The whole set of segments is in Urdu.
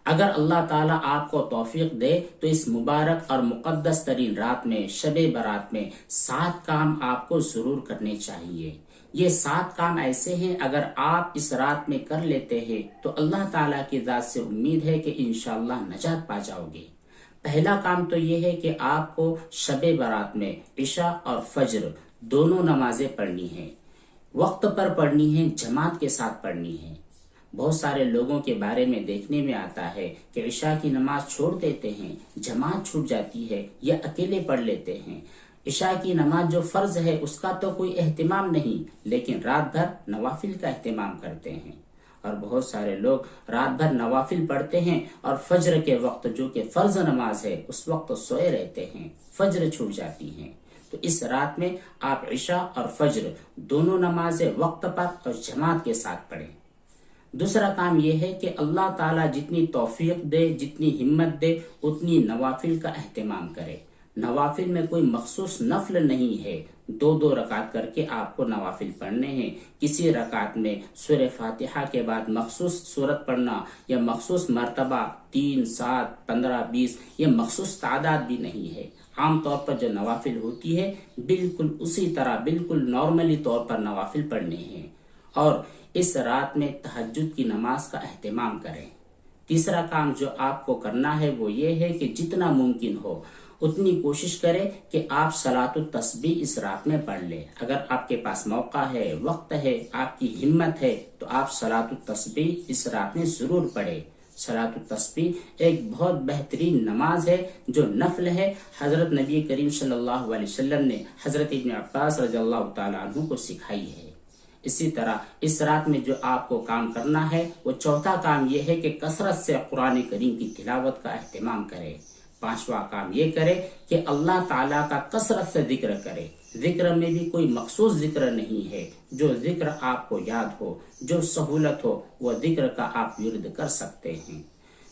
اگر اللہ تعالیٰ آپ کو توفیق دے تو اس مبارک اور مقدس ترین رات میں، شب برات میں 7 کام آپ کو ضرور کرنے چاہیے۔ یہ 7 کام ایسے ہیں اگر آپ اس رات میں کر لیتے ہیں تو اللہ تعالیٰ کی ذات سے امید ہے کہ انشاءاللہ نجات پا جاؤ گے۔ پہلا کام تو یہ ہے کہ آپ کو شب برات میں عشاء اور فجر دونوں نمازیں پڑھنی ہیں، وقت پر پڑھنی ہیں، جماعت کے ساتھ پڑھنی ہیں۔ بہت سارے لوگوں کے بارے میں دیکھنے میں آتا ہے کہ عشاء کی نماز چھوڑ دیتے ہیں، جماعت چھوٹ جاتی ہے یا اکیلے پڑھ لیتے ہیں۔ عشاء کی نماز جو فرض ہے اس کا تو کوئی اہتمام نہیں، لیکن رات بھر نوافل کا اہتمام کرتے ہیں۔ اور بہت سارے لوگ رات بھر نوافل پڑھتے ہیں اور فجر کے وقت جو کہ فرض نماز ہے اس وقت سوئے رہتے ہیں، فجر چھوٹ جاتی ہیں۔ تو اس رات میں آپ عشاء اور فجر دونوں نمازیں وقت پر اور جماعت کے ساتھ پڑھیں۔ دوسرا کام یہ ہے کہ اللہ تعالیٰ جتنی توفیق دے، جتنی ہمت دے، اتنی نوافل کا اہتمام کرے۔ نوافل میں کوئی مخصوص نفل نہیں ہے، 2 رکعت کر کے آپ کو نوافل پڑھنے ہیں۔ کسی رکعت میں سورہ فاتحہ کے بعد مخصوص سورت پڑھنا یا مخصوص مرتبہ 3، 7، 15، 20 یہ مخصوص تعداد بھی نہیں ہے۔ عام طور پر جو نوافل ہوتی ہے بالکل اسی طرح، بالکل نارملی طور پر نوافل پڑھنے ہیں۔ اور اس رات میں تہجد کی نماز کا اہتمام کریں۔ تیسرا کام جو آپ کو کرنا ہے وہ یہ ہے کہ جتنا ممکن ہو اتنی کوشش کریں کہ آپ صلاۃ التسبیح اس رات میں پڑھ لیں۔ اگر آپ کے پاس موقع ہے، وقت ہے، آپ کی ہمت ہے تو آپ صلاۃ التسبیح اس رات میں ضرور پڑھیں۔ صلاۃ التسبیح ایک بہت بہترین نماز ہے جو نفل ہے۔ حضرت نبی کریم صلی اللہ علیہ وسلم نے حضرت ابن عباس رضی اللہ تعالیٰ عنہ کو سکھائی ہے۔ اسی طرح اس رات میں جو آپ کو کام کرنا ہے وہ چوتھا کام یہ ہے کہ کثرت سے قرآن کریم کی تلاوت کا اہتمام کرے۔ پانچواں کام یہ کرے کہ اللہ تعالیٰ کا کثرت سے ذکر کرے۔ ذکر میں بھی کوئی مخصوص ذکر نہیں ہے، جو ذکر آپ کو یاد ہو، جو سہولت ہو وہ ذکر کا آپ ورد کر سکتے ہیں۔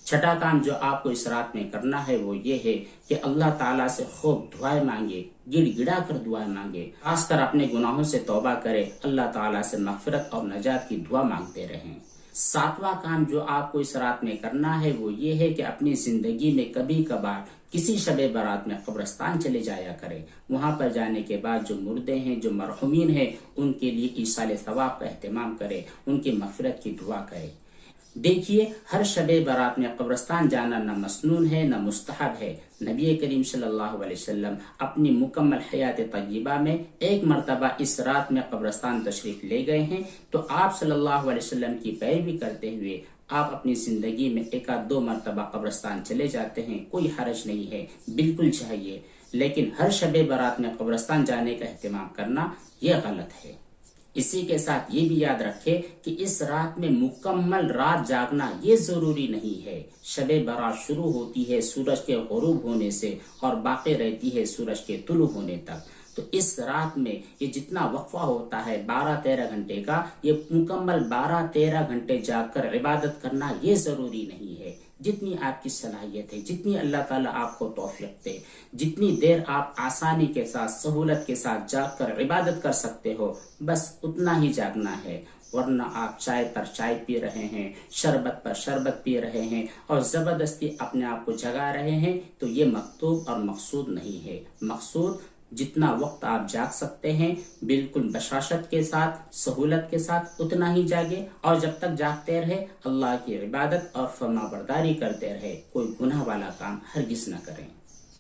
چھٹا کام جو آپ کو اس رات میں کرنا ہے وہ یہ ہے کہ اللہ تعالیٰ سے خوب دعائیں مانگے، گڑ گڑا کر دعائیں مانگے، خاص کر اپنے گناہوں سے توبہ کرے، اللہ تعالیٰ سے مغفرت اور نجات کی دعا مانگتے رہیں۔ ساتواں کام جو آپ کو اس رات میں کرنا ہے وہ یہ ہے کہ اپنی زندگی میں کبھی کبھار کسی شب برات میں قبرستان چلے جایا کرے۔ وہاں پر جانے کے بعد جو مردے ہیں، جو مرحومین ہیں، ان کے لیے ایصال ثواب کا اہتمام کرے، ان کی مغفرت کی دعا کرے۔ دیکھیے، ہر شب برات میں قبرستان جانا نہ مسنون ہے نہ مستحب ہے۔ نبی کریم صلی اللہ علیہ وسلم اپنی مکمل حیات طیبہ میں ایک مرتبہ اس رات میں قبرستان تشریف لے گئے ہیں، تو آپ صلی اللہ علیہ وسلم کی پیروی کرتے ہوئے آپ اپنی زندگی میں 1-2 مرتبہ قبرستان چلے جاتے ہیں، کوئی حرج نہیں ہے، بالکل چاہیے۔ لیکن ہر شب برات میں قبرستان جانے کا اہتمام کرنا یہ غلط ہے۔ اسی کے ساتھ یہ بھی یاد رکھے کہ اس رات میں مکمل رات جاگنا یہ ضروری نہیں ہے۔ شب برات شروع ہوتی ہے سورج کے غروب ہونے سے اور باقی رہتی ہے سورج کے طلوع ہونے تک۔ تو اس رات میں یہ جتنا وقفہ ہوتا ہے 12-13 گھنٹے کا، یہ مکمل 12-13 گھنٹے جاگ کر عبادت کرنا یہ ضروری نہیں ہے۔ جتنی آپ کی صلاحیت ہے، جتنی اللہ تعالیٰ آپ کو توفیق دے، جتنی دیر آپ آسانی کے ساتھ، سہولت کے ساتھ جاگ کر عبادت کر سکتے ہو، بس اتنا ہی جاگنا ہے۔ ورنہ آپ چائے پر چائے پی رہے ہیں، شربت پر شربت پی رہے ہیں اور زبردستی اپنے آپ کو جگا رہے ہیں تو یہ مطلوب اور مقصود نہیں ہے۔ مقصود جتنا وقت آپ جاگ سکتے ہیں بالکل بشاشت کے ساتھ، سہولت کے ساتھ اتنا ہی جاگے، اور جب تک جاگتے رہے اللہ کی عبادت اور فرما برداری کرتے رہے، کوئی گناہ والا کام ہرگز نہ کریں۔